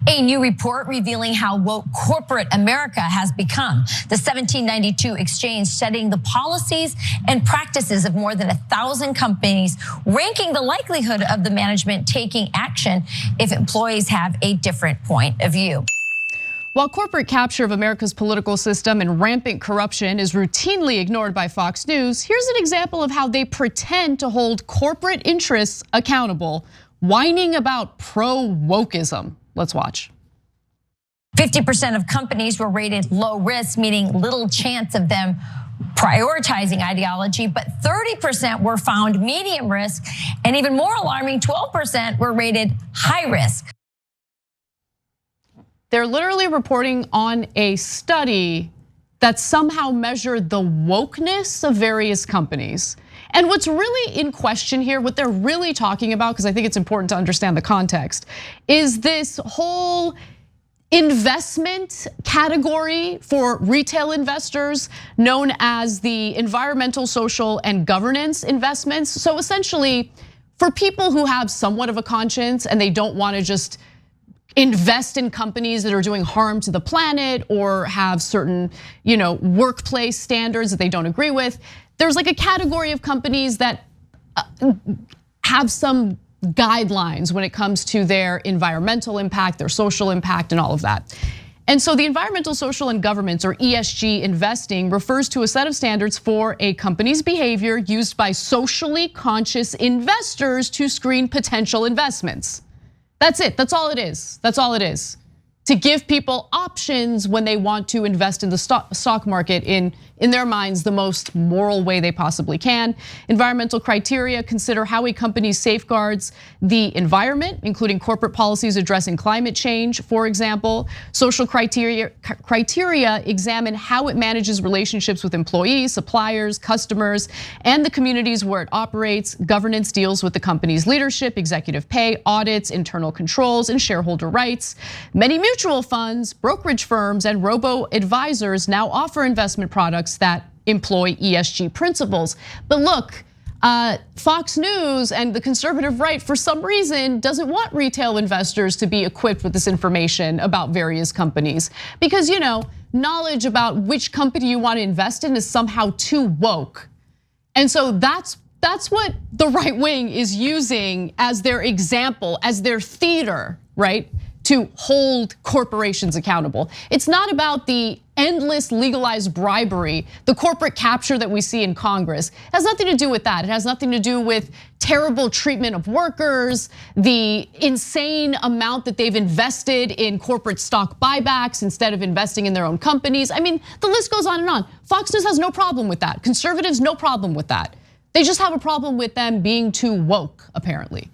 A new report revealing how woke corporate America has become. The 1792 exchange studying the policies and practices of more than 1,000 companies, ranking the likelihood of the management taking action if employees have a different point of view. While corporate capture of America's political system and rampant corruption is routinely ignored by Fox News, here's an example of how they pretend to hold corporate interests accountable, whining about pro-wokeism. Let's watch. 50% of companies were rated low risk, meaning little chance of them prioritizing ideology, but 30% were found medium risk, and even more alarming, 12% were rated high risk. They're literally reporting on a study that somehow measured the wokeness of various companies. And what's really in question here, what they're really talking about, because I think it's important to understand the context, is this whole investment category for retail investors known as the environmental, social, and governance investments. So essentially, for people who have somewhat of a conscience and they don't want to just invest in companies that are doing harm to the planet or have certain, workplace standards that they don't agree with, there's like a category of companies that have some guidelines when it comes to their environmental impact, their social impact, and all of that. And so the environmental, social, and governance, or ESG investing, refers to a set of standards for a company's behavior used by socially conscious investors to screen potential investments. That's it, that's all it is, that's all it is. To give people options when they want to invest in the stock market in their minds, the most moral way they possibly can. Environmental criteria consider how a company safeguards the environment, including corporate policies addressing climate change, for example. Social criteria examine how it manages relationships with employees, suppliers, customers, and the communities where it operates. Governance deals with the company's leadership, executive pay, audits, internal controls, and shareholder rights. Many mutual funds, brokerage firms, and robo-advisors now offer investment products that employ ESG principles. But look, Fox News and the conservative right, for some reason, doesn't want retail investors to be equipped with this information about various companies. Because knowledge about which company you want to invest in is somehow too woke. And so that's what the right wing is using as their example, as their theater, right? To hold corporations accountable. It's not about the endless legalized bribery, the corporate capture that we see in Congress. It has nothing to do with that. It has nothing to do with terrible treatment of workers, the insane amount that they've invested in corporate stock buybacks instead of investing in their own companies. I mean, the list goes on and on. Fox News has no problem with that. Conservatives, no problem with that. They just have a problem with them being too woke, apparently.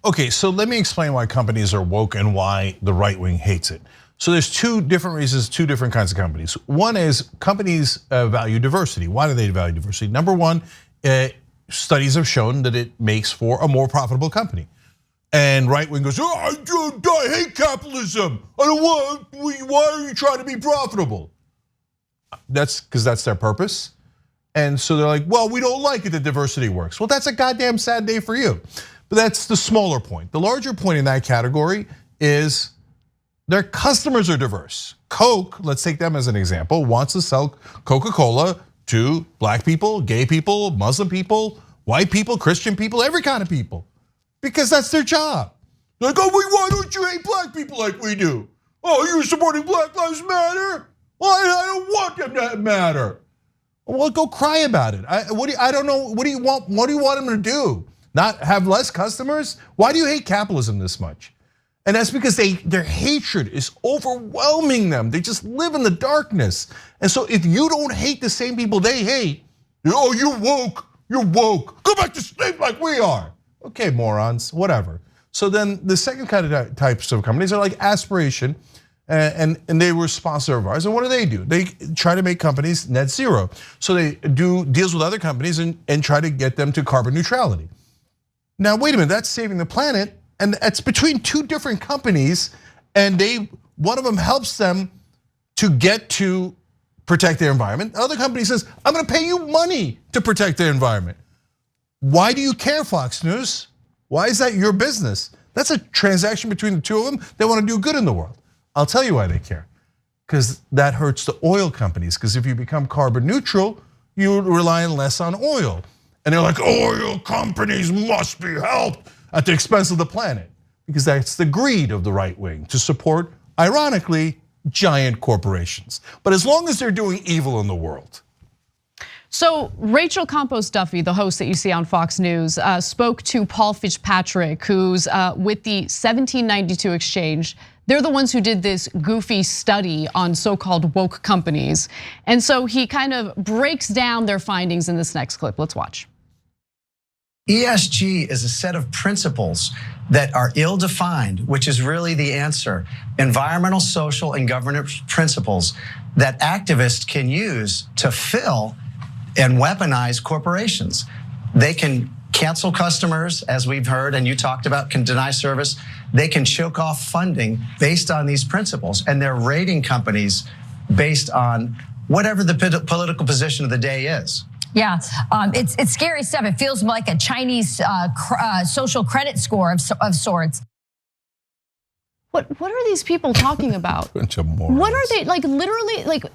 Okay, so let me explain why companies are woke and why the right wing hates it. So there's two different reasons, two different kinds of companies. One is companies value diversity. Why do they value diversity? Number one, studies have shown that it makes for a more profitable company. And right wing goes, I hate capitalism. I don't want, why are you trying to be profitable? That's because that's their purpose. And so they're like, well, we don't like it that diversity works. Well, that's a goddamn sad day for you. But that's the smaller point. The larger point in that category is their customers are diverse. Coke, let's take them as an example, wants to sell Coca-Cola to black people, gay people, Muslim people, white people, Christian people, every kind of people, because that's their job. They're like, why don't you hate black people like we do? Oh, you're supporting Black Lives Matter? Well, I don't want them to matter. Well, go cry about it. I don't know, what do you want them to do? Not have less customers? Why do you hate capitalism this much? And that's because their hatred is overwhelming them. They just live in the darkness. And so if you don't hate the same people they hate, you're woke. Go back to sleep like we are. Okay, morons, whatever. So then the second kind of types of companies are like Aspiration, and they were a sponsor of ours. And what do? They try to make companies net zero. So they do deals with other companies and try to get them to carbon neutrality. Now, wait a minute, that's saving the planet, and it's between two different companies, and one of them helps them to get to protect their environment. The other company says, I'm gonna pay you money to protect the environment. Why do you care, Fox News? Why is that your business? That's a transaction between the two of them. They want to do good in the world. I'll tell you why they care. Because that hurts the oil companies. Because if you become carbon neutral, you rely less on oil. And they're like, oil companies must be helped at the expense of the planet. Because that's the greed of the right wing to support, ironically, giant corporations. But as long as they're doing evil in the world. So Rachel Campos-Duffy, the host that you see on Fox News, spoke to Paul Fitzpatrick, who's with the 1792 exchange. They're the ones who did this goofy study on so-called woke companies. And so he kind of breaks down their findings in this next clip. Let's watch. ESG is a set of principles that are ill-defined, which is really the answer. Environmental, social, and governance principles that activists can use to fill and weaponize corporations. They can cancel customers, as we've heard, and you talked about, can deny service. They can choke off funding based on these principles, and they're rating companies based on whatever the political position of the day is. Yeah, it's scary stuff. It feels like a Chinese social credit score of sorts. What are these people talking about? Bunch of morons. What are they, like literally, like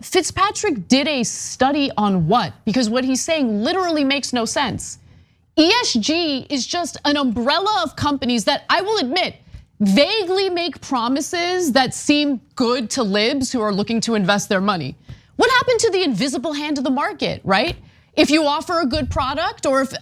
Fitzpatrick did a study on what? Because what he's saying literally makes no sense. ESG is just an umbrella of companies that, I will admit, vaguely make promises that seem good to libs who are looking to invest their money. What happened to the invisible hand of the market, right? If you offer a good product, or if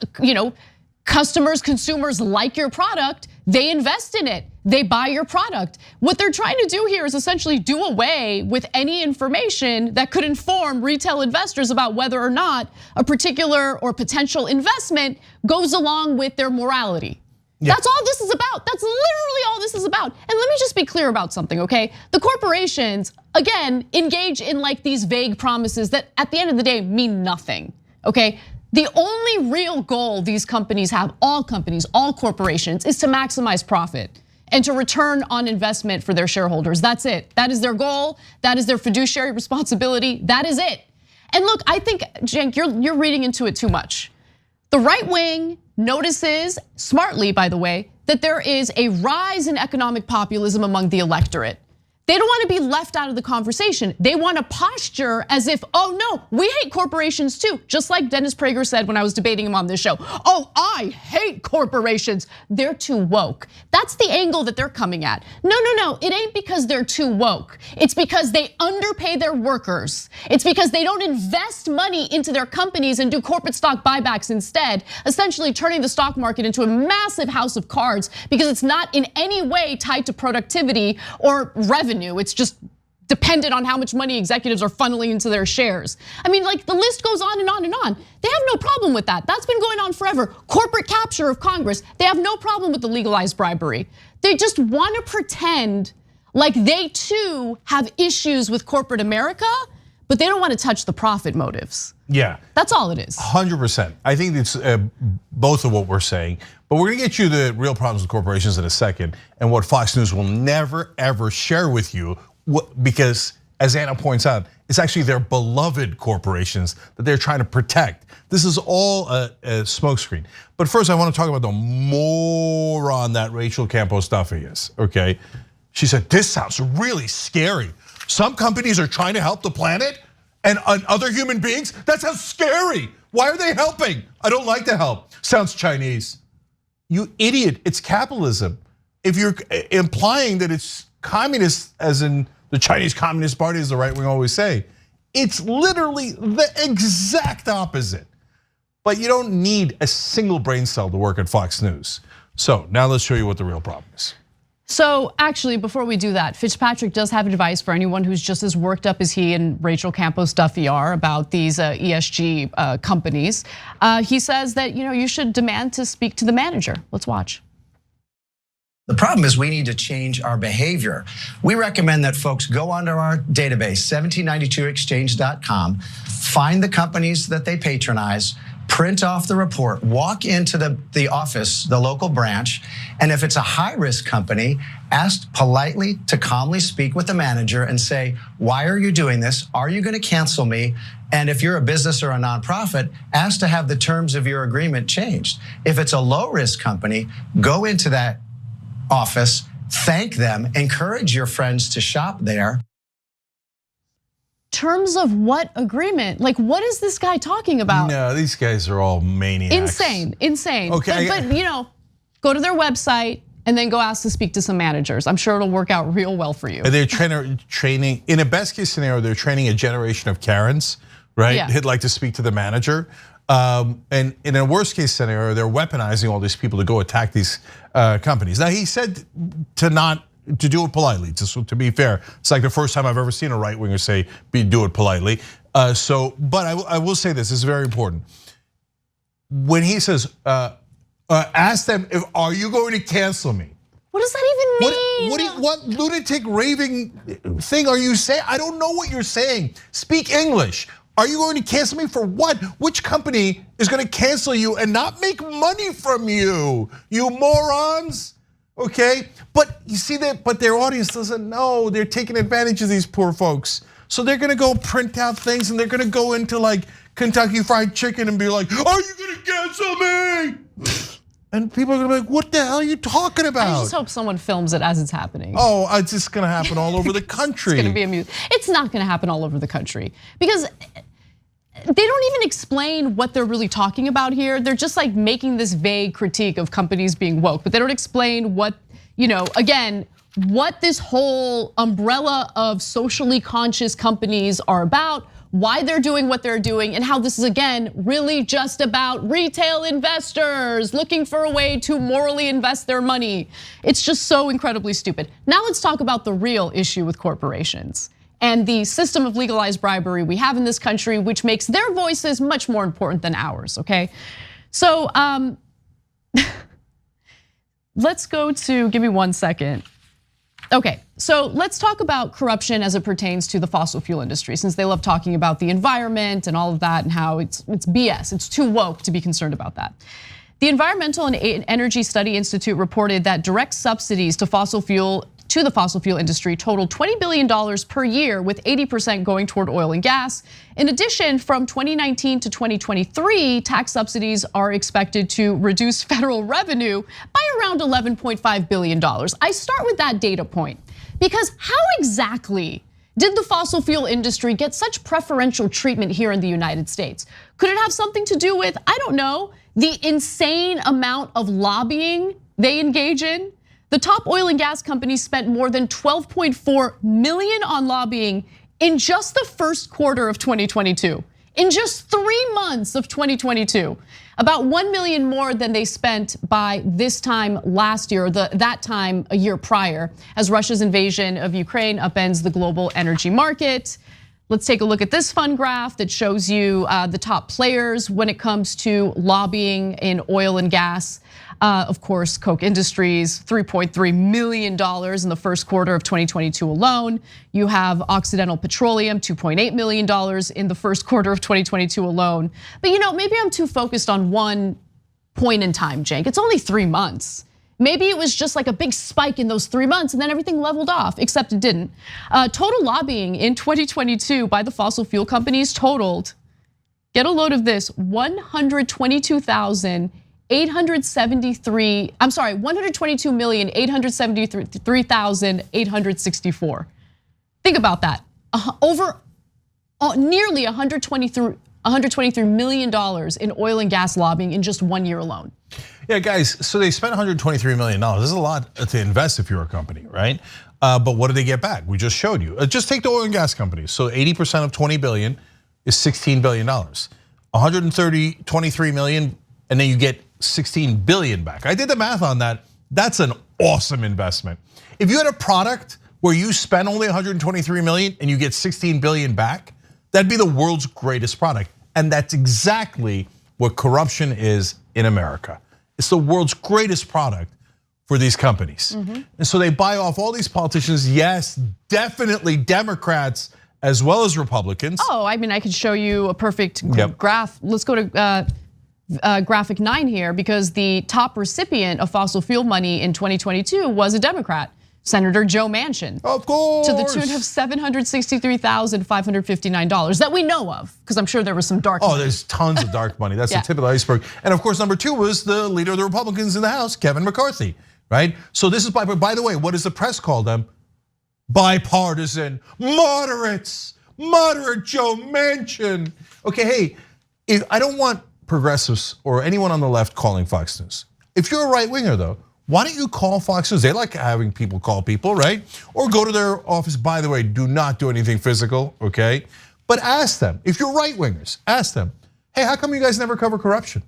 customers, consumers like your product, they invest in it, they buy your product. What they're trying to do here is essentially do away with any information that could inform retail investors about whether or not a particular or potential investment goes along with their morality. Yeah. That's all this is about. That's literally all this is about. And let me just be clear about something, okay? The corporations, again, engage in like these vague promises that at the end of the day mean nothing, okay? The only real goal these companies have, all companies, all corporations, is to maximize profit and to return on investment for their shareholders. That's it. That is their goal. That is their fiduciary responsibility. That is it. And look, I think, Cenk, you're reading into it too much. The right wing notices, smartly by the way, that there is a rise in economic populism among the electorate. They don't want to be left out of the conversation. They want to posture as if, oh no, we hate corporations too. Just like Dennis Prager said when I was debating him on this show. Oh, I hate corporations. They're too woke. That's the angle that they're coming at. No, it ain't because they're too woke. It's because they underpay their workers. It's because they don't invest money into their companies and do corporate stock buybacks instead, essentially turning the stock market into a massive house of cards because it's not in any way tied to productivity or revenue. It's just dependent on how much money executives are funneling into their shares. I mean, like the list goes on and on and on. They have no problem with that. That's been going on forever. Corporate capture of Congress. They have no problem with the legalized bribery. They just want to pretend like they too have issues with corporate America, but they don't want to touch the profit motives. Yeah. That's all it is. 100%. I think it's both of what we're saying, but we're gonna get you the real problems with corporations in a second and what Fox News will never ever share with you because as Anna points out, it's actually their beloved corporations that they're trying to protect. This is all a smokescreen. But first I wanna talk about the moron that Rachel Campos-Duffy is, okay? She said, this sounds really scary. Some companies are trying to help the planet and other human beings. That sounds scary. Why are they helping? I don't like the help. Sounds Chinese. You idiot, it's capitalism. If you're implying that it's communist, as in the Chinese Communist Party, as the right wing always say, it's literally the exact opposite. But you don't need a single brain cell to work at Fox News. So now let's show you what the real problem is. So actually, before we do that, Fitzpatrick does have advice for anyone who's just as worked up as he and Rachel Campos-Duffy are about these ESG companies. He says that you should demand to speak to the manager. Let's watch. The problem is we need to change our behavior. We recommend that folks go onto our database, 1792exchange.com, find the companies that they patronize, print off the report, walk into the office, the local branch, and if it's a high-risk company, ask politely to calmly speak with the manager and say, why are you doing this? Are you gonna cancel me? And if you're a business or a nonprofit, ask to have the terms of your agreement changed. If it's a low-risk company, go into that office, thank them, encourage your friends to shop there. Terms of what agreement? Like, what is this guy talking about? No, these guys are all maniacs. Insane. Okay. But go to their website and then go ask to speak to some managers. I'm sure it'll work out real well for you. They're training, in a best case scenario, they're training a generation of Karens, right? Yeah. Who'd like to speak to the manager. And in a worst case scenario, they're weaponizing all these people to go attack these companies. Now, he said to do it politely, to be fair. It's like the first time I've ever seen a right winger say, do it politely. But I will say this is very important. When he says, ask them, are you going to cancel me? What does that even mean? What lunatic raving thing are you saying? I don't know what you're saying. Speak English. Are you going to cancel me for what? Which company is going to cancel you and not make money from you? You morons. Okay, but you see that, but their audience doesn't know. They're taking advantage of these poor folks. So they're gonna go print out things and they're gonna go into like Kentucky Fried Chicken and be like, are you gonna cancel me? And people are gonna be like, what the hell are you talking about? I just hope someone films it as it's happening. Oh, it's just gonna happen all over the country. It's gonna be amusing. It's not gonna happen all over the country because they don't even explain what they're really talking about here. They're just like making this vague critique of companies being woke, but they don't explain what, again, what this whole umbrella of socially conscious companies are about, why they're doing what they're doing, and how this is, again, really just about retail investors looking for a way to morally invest their money. It's just so incredibly stupid. Now let's talk about the real issue with corporations and the system of legalized bribery we have in this country, which makes their voices much more important than ours, okay? So let's go to, give me 1 second. Okay, so let's talk about corruption as it pertains to the fossil fuel industry, since they love talking about the environment and all of that and how it's BS, it's too woke to be concerned about that. The Environmental and Energy Study Institute reported that direct subsidies to the fossil fuel industry totaled $20 billion per year, with 80% going toward oil and gas. In addition, from 2019 to 2023, tax subsidies are expected to reduce federal revenue by around $11.5 billion. I start with that data point because how exactly did the fossil fuel industry get such preferential treatment here in the United States? Could it have something to do with, I don't know, the insane amount of lobbying they engage in? The top oil and gas companies spent more than $12.4 million on lobbying in just the first quarter of 2022. In just 3 months of 2022, about 1 million more than they spent by this time last year, or that time a year prior, as Russia's invasion of Ukraine upends the global energy market. Let's take a look at this fun graph that shows you the top players when it comes to lobbying in oil and gas. Of course, Koch Industries, $3.3 million in the first quarter of 2022 alone. You have Occidental Petroleum, $2.8 million in the first quarter of 2022 alone. But maybe I'm too focused on one point in time, Cenk. It's only 3 months. Maybe it was just like a big spike in those 3 months and then everything leveled off, except it didn't. Total lobbying in 2022 by the fossil fuel companies totaled, get a load of this, 122,873,864. Think about that. Over nearly $123 million in oil and gas lobbying in just 1 year alone. Yeah, guys, so they spent $123 million. This is a lot to invest if you're a company, right? But what did they get back? We just showed you. Just take the oil and gas companies. So 80% of 20 billion is $16 billion. 23 million, and then you get 16 billion back. I did the math on that. That's an awesome investment. If you had a product where you spend only 123 million and you get 16 billion back, that'd be the world's greatest product. And that's exactly what corruption is in America. It's the world's greatest product for these companies. And so they buy off all these politicians, yes, definitely Democrats as well as Republicans. Oh, I mean, I could show you a perfect graph. Let's go to graphic 9 here, because the top recipient of fossil fuel money in 2022 was a Democrat, Senator Joe Manchin. Of course. To the tune of $763,559 that we know of, because I'm sure there was some dark money. Oh, there's tons of dark money. That's the tip of the iceberg. And of course, number 2 was the leader of the Republicans in the House, Kevin McCarthy. right? So this is by the way, what does the press call them? Bipartisan, moderates, moderate Joe Manchin. Okay, hey, I don't want progressives or anyone on the left calling Fox News. If you're a right winger though, why don't you call Fox News? They like having people call people, right? Or go to their office. By the way, do not do anything physical, okay? But ask them, if you're right wingers, ask them, hey, how come you guys never cover corruption?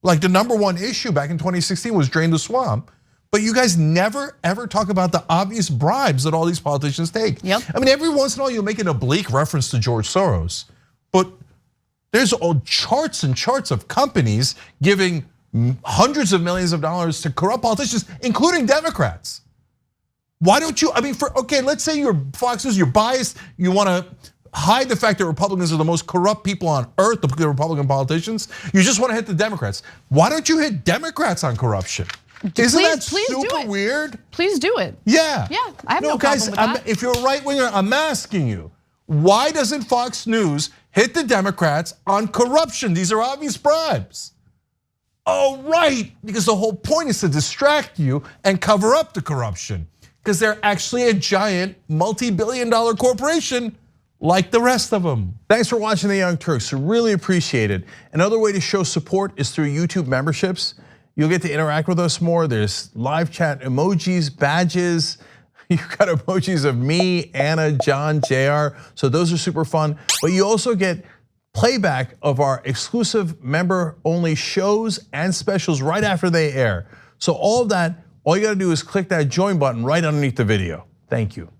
Like the #1 issue back in 2016 was drain the swamp. But you guys never ever talk about the obvious bribes that all these politicians take. Yep. I mean, every once in a while you'll make an oblique reference to George Soros, but there's all charts and charts of companies giving hundreds of millions of dollars to corrupt politicians, including Democrats. Why don't you, I mean, okay, let's say you're Fox News, you're biased, you wanna hide the fact that Republicans are the most corrupt people on earth, the Republican politicians. You just wanna hit the Democrats. Why don't you hit Democrats on corruption? Isn't that super weird? Please do it. Yeah. Yeah, I have no problem with that. If you're a right winger, I'm asking you, why doesn't Fox News hit the Democrats on corruption? These are obvious bribes. Oh, right, because the whole point is to distract you and cover up the corruption, because they're actually a giant multi-billion-dollar corporation like the rest of them. Thanks for watching The Young Turks, really appreciate it. Another way to show support is through YouTube memberships. You'll get to interact with us more. There's live chat emojis, badges. You've got emojis of me, Anna, John, JR. So those are super fun. But you also get playback of our exclusive member-only shows and specials right after they air. So all of that, all you gotta do is click that join button right underneath the video. Thank you.